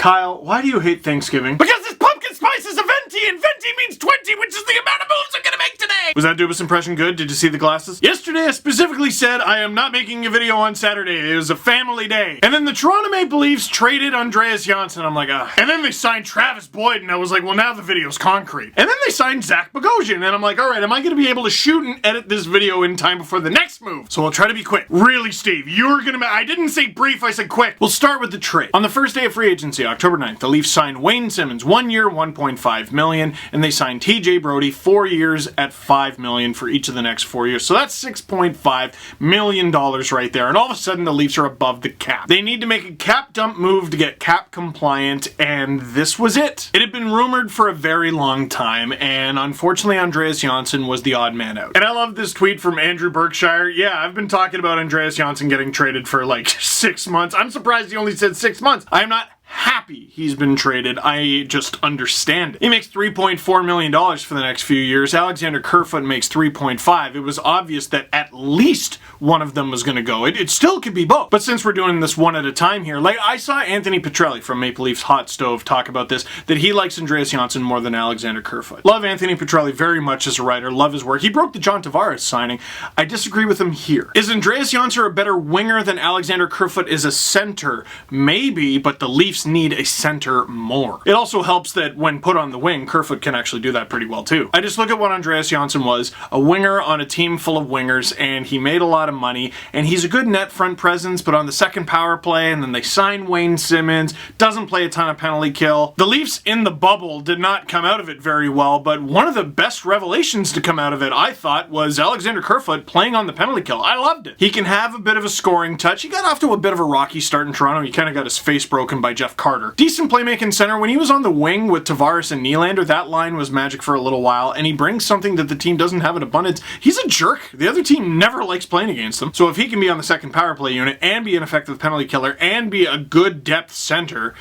Kyle, why do you hate Thanksgiving? Because this pumpkin spice is a venti, and venti means 20, which is the amount of moves I'm gonna make today! Was that Dubas impression good? Did you see the glasses? Yesterday I specifically said I am not making a video on Saturday. It was a family day. And then the Toronto Maple Leafs traded Andreas Johnsson. I'm like, ugh. And then they signed Travis Boyd, and I was like, well, now the video's concrete. And then they signed Zach Bogosian, and I'm like, alright, am I gonna be able to shoot and edit this video in time before the next move? So I'll try to be quick. Really, Steve, you're gonna I didn't say brief, I said quick. We'll start with the trade. On the first day of free agency, October 9th, the Leafs signed Wayne Simmons, 1 year, $1.5 million, and they signed TJ Brodie, 4 years at $5 million for each of the next 4 years. So that's $6.5 million right there. And all of a sudden, the Leafs are above the cap. They need to make a cap dump move to get cap compliant, and this was it. It had been rumored for a very long time, and unfortunately, Andreas Johnsson was the odd man out. And I love this tweet from Andrew Berkshire. Yeah, I've been talking about Andreas Johnsson getting traded for like 6 months. I'm surprised he only said 6 months. I'm not happy he's been traded. I just understand it. He makes $3.4 million for the next few years. Alexander Kerfoot makes $3.5. It was obvious that at least one of them was going to go. It still could be both. But since we're doing this one at a time here, like I saw Anthony Petrelli from Maple Leafs Hot Stove talk about this, that he likes Andreas Johnsson more than Alexander Kerfoot. Love Anthony Petrelli very much as a writer. Love his work. He broke the John Tavares signing. I disagree with him here. Is Andreas Johnsson a better winger than Alexander Kerfoot is a center? Maybe, but the Leafs need a center more. It also helps that when put on the wing, Kerfoot can actually do that pretty well too. I just look at what Andreas Johnsson was, a winger on a team full of wingers, and he made a lot of money, and he's a good net front presence, but on the second power play, and then they signed Wayne Simmons, doesn't play a ton of penalty kill. The Leafs in the bubble did not come out of it very well, but one of the best revelations to come out of it, I thought, was Alexander Kerfoot playing on the penalty kill. I loved it. He can have a bit of a scoring touch. He got off to a bit of a rocky start in Toronto. He kind of got his face broken by Jeff Carter. Decent playmaking center. When he was on the wing with Tavares and Nylander, that line was magic for a little while, and he brings something that the team doesn't have in abundance. He's a jerk. The other team never likes playing against him. So if he can be on the second power play unit and be an effective penalty killer and be a good depth center,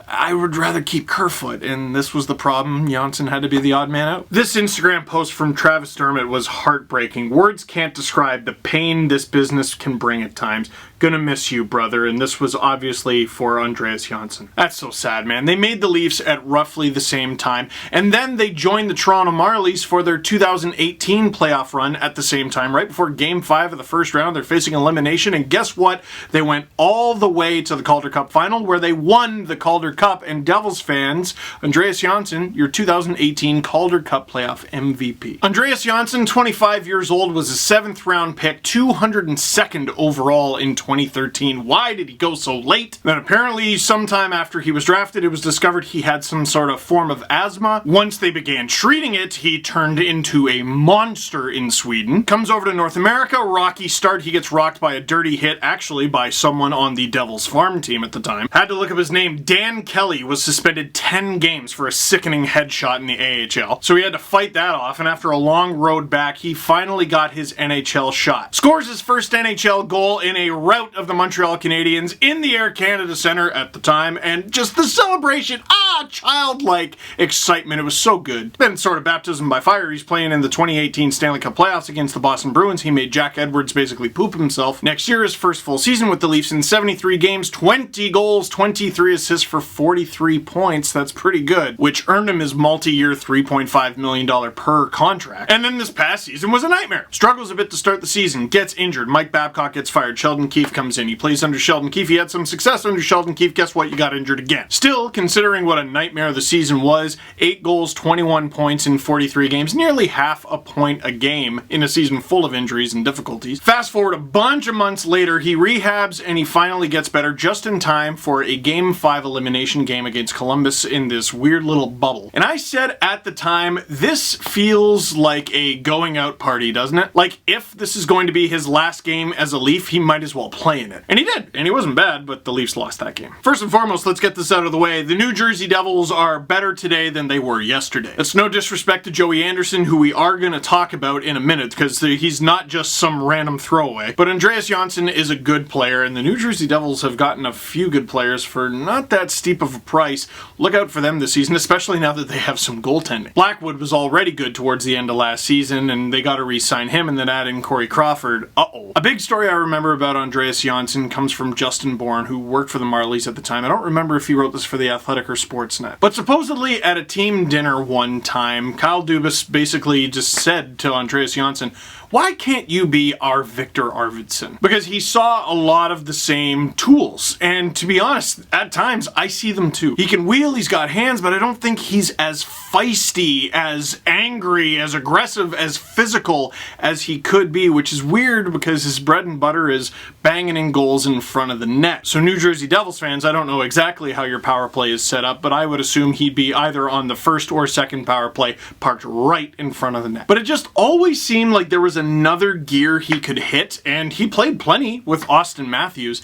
I would rather keep Kerfoot, and this was the problem. Johnsson had to be the odd man out. This Instagram post from Travis Dermott was heartbreaking. Words can't describe the pain this business can bring at times. Gonna miss you, brother. And this was obviously for Andreas Johnsson. That's so sad, man. They made the Leafs at roughly the same time, and then they joined the Toronto Marlies for their 2018 playoff run at the same time, right before Game 5 of the first round. They're facing elimination, and guess what? They went all the way to the Calder Cup final, where they won the Calder Cup, and Devils fans, Andreas Johnsson, your 2018 Calder Cup playoff MVP. Andreas Johnsson, 25 years old, was a 7th round pick, 202nd overall in 2013. Why did he go so late? Then apparently sometime after he was drafted, it was discovered he had some sort of form of asthma. Once they began treating it, he turned into a monster in Sweden. Comes over to North America, rocky start. He gets rocked by a dirty hit, actually by someone on the Devils farm team at the time. Had to look up his name. Dan Kelly was suspended 10 games for a sickening headshot in the AHL. So he had to fight that off, and after a long road back, he finally got his NHL shot. Scores his first NHL goal in a rout of the Montreal Canadiens in the Air Canada Centre at the time, and just the celebration, childlike excitement. It was so good. Then sort of baptism by fire. He's playing in the 2018 Stanley Cup playoffs against the Boston Bruins. He made Jack Edwards basically poop himself. Next year, his first full season with the Leafs in 73 games, 20 goals, 23 assists for 43 points. That's pretty good, which earned him his multi-year $3.5 million per contract. And then this past season was a nightmare. Struggles a bit to start the season, gets injured. Mike Babcock gets fired. Sheldon Keefe comes in. He plays under Sheldon Keefe. He had some success under Sheldon Keefe. Guess what? You got injured again. Still, considering what a nightmare the season was, 8 goals, 21 points in 43 games, nearly half a point a game in a season full of injuries and difficulties. Fast forward a bunch of months later, he rehabs and he finally gets better just in time for a Game 5 elimination game against Columbus in this weird little bubble. And I said at the time, this feels like a going out party, doesn't it? Like, if this is going to be his last game as a Leaf, he might as well play in it. And he did, and he wasn't bad, but the Leafs lost that game. First and foremost, let's get this out of the way. The New Jersey Jersey Devils are better today than they were yesterday. That's no disrespect to Joey Anderson, who we are going to talk about in a minute, because he's not just some random throwaway. But Andreas Johnsson is a good player, and the New Jersey Devils have gotten a few good players for not that steep of a price. Look out for them this season, especially now that they have some goaltending. Blackwood was already good towards the end of last season, and they got to re-sign him and then add in Corey Crawford. A big story I remember about Andreas Johnsson comes from Justin Bourne, who worked for the Marlies at the time. I don't remember if he wrote this for The Athletic or Sportsnet. But supposedly at a team dinner one time, Kyle Dubas basically just said to Andreas Johnsson, "Why can't you be our Victor Arvidsson?" Because he saw a lot of the same tools. And to be honest, at times, I see them too. He can wheel, he's got hands, but I don't think he's as feisty, as angry, as aggressive, as physical as he could be, which is weird because his bread and butter is banging in goals in front of the net. So New Jersey Devils fans, I don't know exactly how your power play is set up, but I would assume he'd be either on the first or second power play, parked right in front of the net. But it just always seemed like there was another gear he could hit, and he played plenty with Auston Matthews.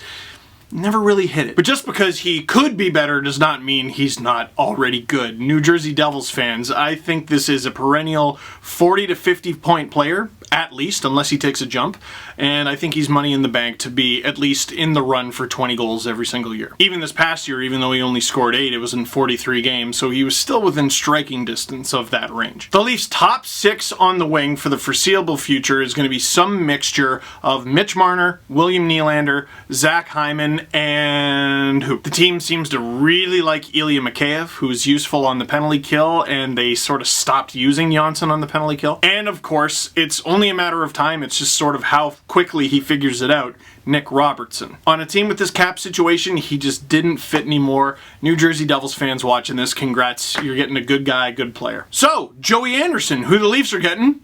Never really hit it. But just because he could be better does not mean he's not already good. New Jersey Devils fans, I think this is a perennial 40 to 50 point player, at least, unless he takes a jump. And I think he's money in the bank to be at least in the run for 20 goals every single year. Even this past year, even though he only scored 8, it was in 43 games, so he was still within striking distance of that range. The Leafs' top 6 on the wing for the foreseeable future is going to be some mixture of Mitch Marner, William Nylander, Zach Hyman, and who? The team seems to really like Ilya Mikheyev, who's useful on the penalty kill, and they sort of stopped using Johnsson on the penalty kill. And of course, it's only a matter of time, it's just sort of how quickly he figures it out, Nick Robertson. On a team with this cap situation, he just didn't fit anymore. New Jersey Devils fans watching this, congrats, you're getting a good guy, good player. So, Joey Anderson, who the Leafs are getting,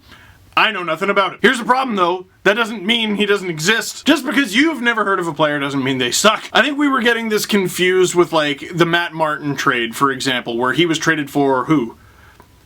I know nothing about it. Here's the problem though, that doesn't mean he doesn't exist. Just because you've never heard of a player doesn't mean they suck. I think we were getting this confused with like the Matt Martin trade, for example, where he was traded for who?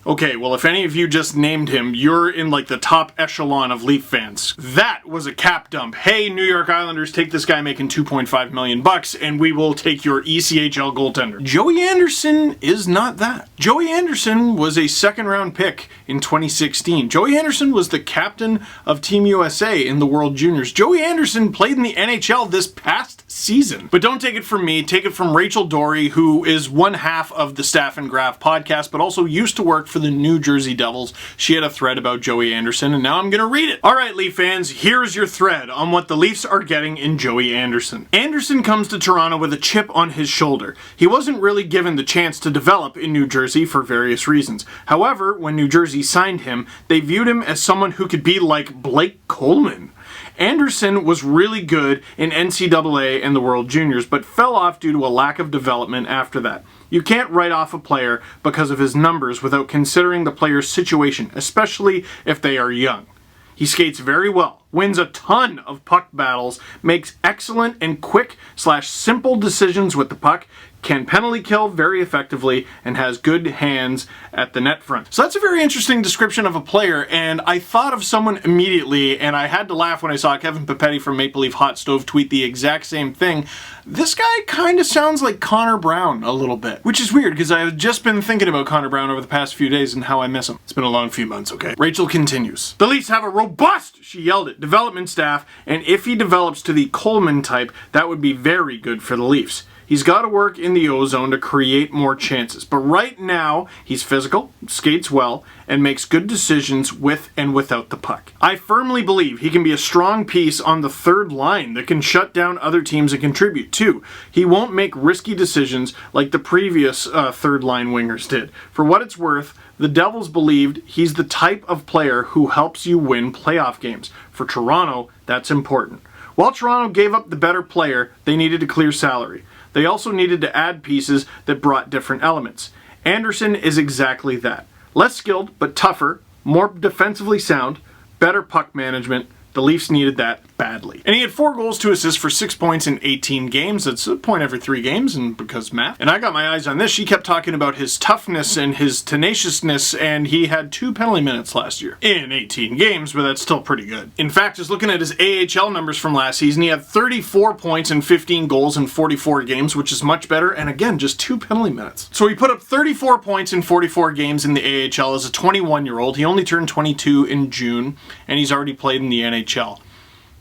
Okay, well, if any of you just named him, you're in like the top echelon of Leaf fans. That was a cap dump. Hey, New York Islanders, take this guy making $2.5 million and we will take your ECHL goaltender. Joey Anderson is not that. Joey Anderson was a second-round pick in 2016. Joey Anderson was the captain of Team USA in the World Juniors. Joey Anderson played in the NHL this past season. But don't take it from me, take it from Rachel Dory, who is one half of the Staff and Graph podcast, but also used to work for the New Jersey Devils. She had a thread about Joey Anderson, and now I'm gonna read it. Alright, Leaf fans, here's your thread on what the Leafs are getting in Joey Anderson. Anderson comes to Toronto with a chip on his shoulder. He wasn't really given the chance to develop in New Jersey for various reasons. However, when New Jersey signed him, they viewed him as someone who could be like Blake Coleman. Anderson was really good in NCAA and the World Juniors, but fell off due to a lack of development after that. You can't write off a player because of his numbers without considering the player's situation, especially if they are young. He skates very well, wins a ton of puck battles, makes excellent and quick/simple decisions with the puck, can penalty kill very effectively, and has good hands at the net front. So that's a very interesting description of a player, and I thought of someone immediately, and I had to laugh when I saw Kevin Papetti from Maple Leaf Hot Stove tweet the exact same thing. This guy kind of sounds like Connor Brown a little bit, which is weird because I've just been thinking about Connor Brown over the past few days and how I miss him. It's been a long few months, okay? Rachel continues. The Leafs have a robust, she yelled it, development staff, and if he develops to the Coleman type, that would be very good for the Leafs. He's got to work in the O-zone to create more chances. But right now, he's physical, skates well, and makes good decisions with and without the puck. I firmly believe he can be a strong piece on the third line that can shut down other teams and contribute too. He won't make risky decisions like the previous third line wingers did. For what it's worth, the Devils believed he's the type of player who helps you win playoff games. For Toronto, that's important. While Toronto gave up the better player, they needed to clear salary. They also needed to add pieces that brought different elements. Anderson is exactly that. Less skilled, but tougher, more defensively sound, better puck management. The Leafs needed that badly. And he had 4 goals, 2 assists for 6 points in 18 games. That's a point every 3 games, and because math. And I got my eyes on this. She kept talking about his toughness and his tenaciousness, and he had 2 penalty minutes last year in 18 games, but that's still pretty good. In fact, just looking at his AHL numbers from last season, he had 34 points and 15 goals in 44 games, which is much better, and again, just 2 penalty minutes. So he put up 34 points in 44 games in the AHL as a 21-year-old. He only turned 22 in June, and he's already played in the NHL.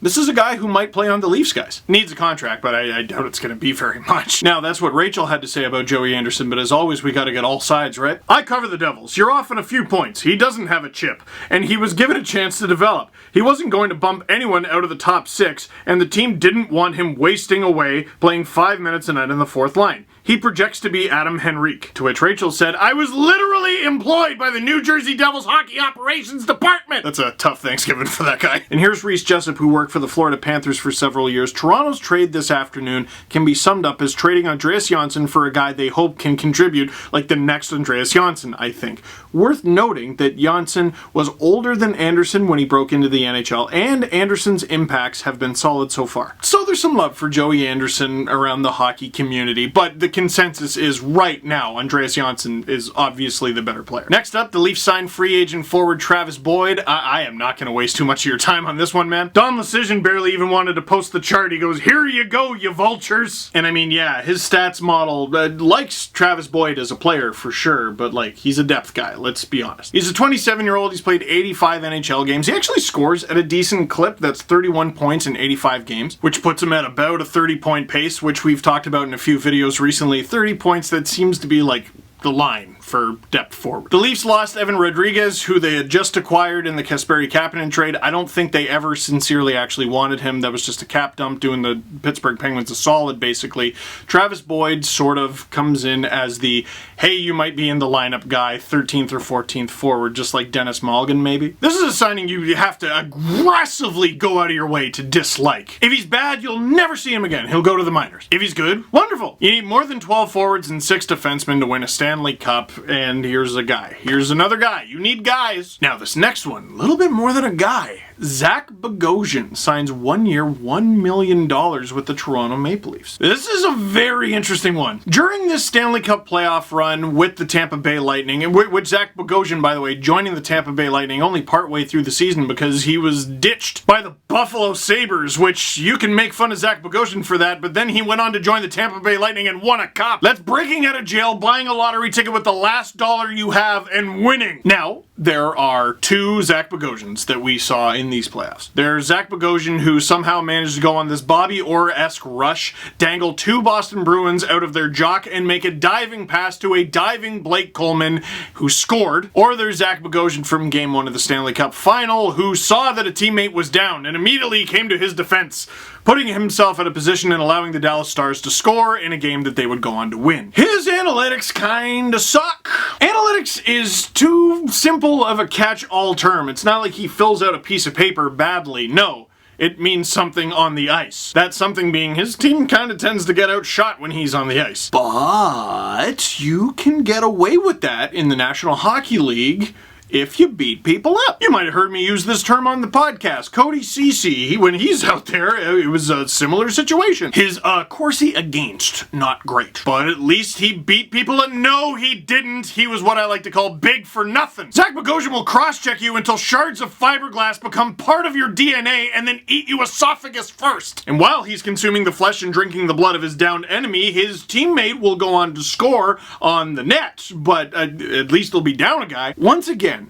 This is a guy who might play on the Leafs, guys. Needs a contract, but I doubt it's going to be very much. Now, that's what Rachel had to say about Joey Anderson, but as always, we got to get all sides, right? I cover the Devils. You're off in a few points. He doesn't have a chip, and he was given a chance to develop. He wasn't going to bump anyone out of the top 6, and the team didn't want him wasting away playing 5 minutes a night in the 4th line. He projects to be Adam Henrique. To which Rachel said, I was literally employed by the New Jersey Devils Hockey Operations Department. That's a tough Thanksgiving for that guy. And here's Reese Jessup, who worked for the Florida Panthers for several years. Toronto's trade this afternoon can be summed up as trading Andreas Johnsson for a guy they hope can contribute like the next Andreas Johnsson, I think. Worth noting that Johnsson was older than Anderson when he broke into the NHL, and Anderson's impacts have been solid so far. So there's some love for Joey Anderson around the hockey community, but the consensus is right now Andreas Johnsson is obviously the better player. Next up, the Leafs signed free agent forward Travis Boyd. I am not going to waste too much of your time on this one, man. Don Lucian barely even wanted to post the chart. He goes, here you go, you vultures. And I mean, yeah, his stats model likes Travis Boyd as a player for sure, but like, he's a depth guy, let's be honest. He's a 27-year-old. He's played 85 NHL games. He actually scores at a decent clip. That's 31 points in 85 games, which puts him at about a 30-point pace, which we've talked about in a few videos recently. 30 points, that seems to be like the line for depth forward. The Leafs lost Evan Rodriguez, who they had just acquired in the Kasperi Kapanen trade. I don't think they ever sincerely actually wanted him. That was just a cap dump doing the Pittsburgh Penguins a solid, basically. Travis Boyd sort of comes in as the, hey, you might be in the lineup guy, 13th or 14th forward, just like Dennis Malgin, maybe. This is a signing you have to aggressively go out of your way to dislike. If he's bad, you'll never see him again. He'll go to the minors. If he's good, wonderful. You need more than 12 forwards and 6 defensemen to win a Stanley Cup, and here's a guy. Here's another guy. You need guys. Now this next one, a little bit more than a guy. Zach Bogosian signs 1 year, $1 million with the Toronto Maple Leafs. This is a very interesting one. During this Stanley Cup playoff run with the Tampa Bay Lightning, and with Zach Bogosian, by the way, joining the Tampa Bay Lightning only partway through the season because he was ditched by the Buffalo Sabres, which you can make fun of Zach Bogosian for that, but then he went on to join the Tampa Bay Lightning and won a cup. That's breaking out of jail, buying a lottery ticket with the last dollar you have, and winning. Now, there are 2 Zach Bogosians that we saw in these playoffs. There's Zach Bogosian, who somehow managed to go on this Bobby Orr-esque rush, dangle 2 Boston Bruins out of their jock, and make a diving pass to a diving Blake Coleman, who scored. Or there's Zach Bogosian from Game 1 of the Stanley Cup Final, who saw that a teammate was down and immediately came to his defense, putting himself in a position and allowing the Dallas Stars to score in a game that they would go on to win. His analytics kinda suck. Analytics is too simple of a catch-all term. It's not like he fills out a piece of paper badly. No. It means something on the ice. That something being his team kind of tends to get outshot when he's on the ice. But you can get away with that in the National Hockey League if you beat people up. You might have heard me use this term on the podcast. Cody Ceci, when he's out there, it was a similar situation. His Corsi against, not great. But at least he beat people, and no, he didn't. He was what I like to call big for nothing. Zach Bogosian will cross-check you until shards of fiberglass become part of your DNA and then eat you esophagus first. And while he's consuming the flesh and drinking the blood of his downed enemy, his teammate will go on to score on the net, but at least he'll be down a guy. Once again,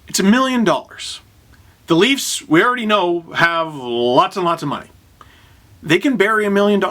it's $1 million. The Leafs, we already know, have lots and lots of money. They can bury $1 million.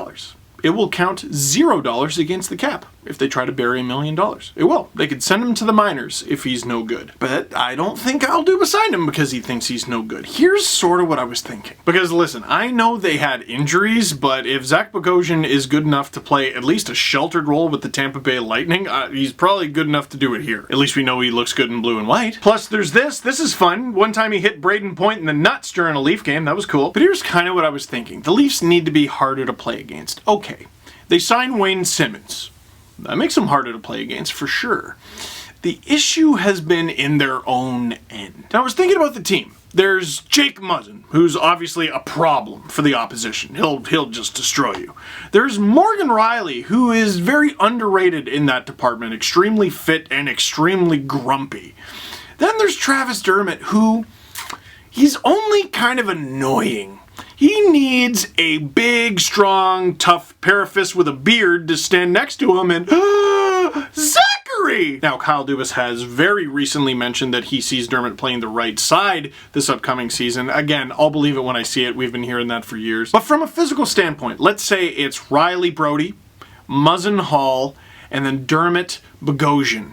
It will count $0 against the cap if they try to bury $1 million. It will. They could send him to the minors if he's no good. But I don't think Alduba signed him because he thinks he's no good. Here's sort of what I was thinking. Because listen, I know they had injuries, but if Zach Bogosian is good enough to play at least a sheltered role with the Tampa Bay Lightning, he's probably good enough to do it here. At least we know he looks good in blue and white. Plus there's this. This is fun. One time he hit Braden Point in the nuts during a Leaf game. That was cool. But here's kind of what I was thinking. The Leafs need to be harder to play against. Okay. They signed Wayne Simmons. That makes them harder to play against, for sure. The issue has been in their own end. Now, I was thinking about the team. There's Jake Muzzin, who's obviously a problem for the opposition. He'll just destroy you. There's Morgan Riley, who is very underrated in that department, extremely fit and extremely grumpy. Then there's Travis Dermott, who he's only kind of annoying. He needs a big, strong, tough pair of fists with a beard to stand next to him and Zachary! Now, Kyle Dubas has very recently mentioned that he sees Dermott playing the right side this upcoming season. Again, I'll believe it when I see it. We've been hearing that for years. But from a physical standpoint, let's say it's Riley Brody, Muzzin Hall, and then Dermott Bogosian.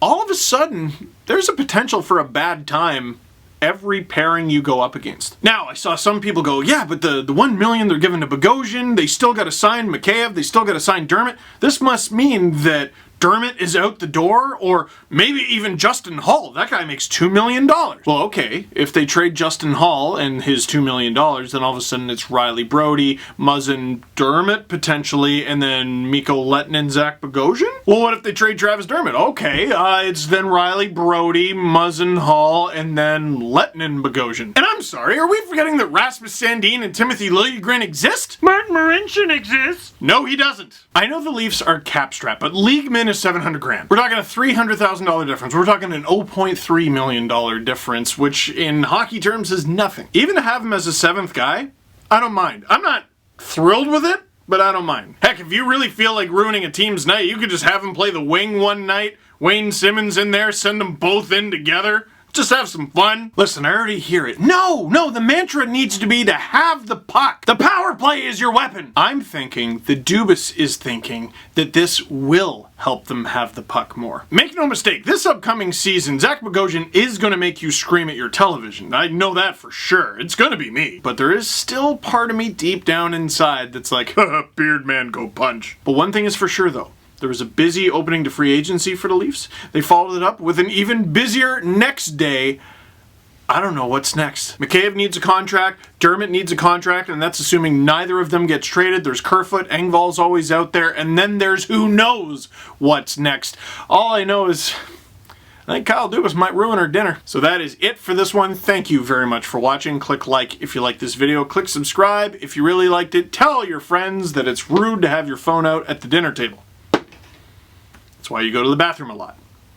All of a sudden, there's a potential for a bad time every pairing you go up against. Now, I saw some people go, yeah, but the $1 million they're giving to Bogosian, they still got to sign Mikheyev, they still got to sign Dermott. This must mean that Dermott is out the door, or maybe even Justin Hall. That guy makes $2 million. Well, okay, if they trade Justin Hall and his $2 million, then all of a sudden it's Riley Brody, Muzzin Dermott potentially, and then Mikko Lehtonen and Zach Bogosian? Well, what if they trade Travis Dermott? Okay, it's then Riley Brody, Muzzin Hall, and then Lehtonen Bogosian. And I'm sorry, are we forgetting that Rasmus Sandin and Timothy Liljegren exist? Martin Marincin exists. No, he doesn't. I know the Leafs are cap-strapped, but league min is $700,000. We're talking a $300,000 difference. We're talking an $0.3 million difference, which in hockey terms is nothing. Even to have him as a seventh guy, I don't mind. I'm not thrilled with it, but I don't mind. Heck, if you really feel like ruining a team's night, you could just have him play the wing one night, Wayne Simmons in there, send them both in together. Just have some fun. Listen, I already hear it. No, the mantra needs to be to have the puck. The power play is your weapon. I'm thinking, the Dubas is thinking, that this will help them have the puck more. Make no mistake, this upcoming season, Zach Bogosian is going to make you scream at your television. I know that for sure. It's going to be me. But there is still part of me deep down inside that's like, beard man, go punch. But one thing is for sure, though. There was a busy opening to free agency for the Leafs. They followed it up with an even busier next day. I don't know what's next. Mikheyev needs a contract, Dermott needs a contract, and that's assuming neither of them gets traded. There's Kerfoot, Engvall's always out there, and then there's who knows what's next. All I know is I think Kyle Dubas might ruin our dinner. So that is it for this one. Thank you very much for watching. Click like if you like this video. Click subscribe if you really liked it. Tell your friends that it's rude to have your phone out at the dinner table. That's why you go to the bathroom a lot.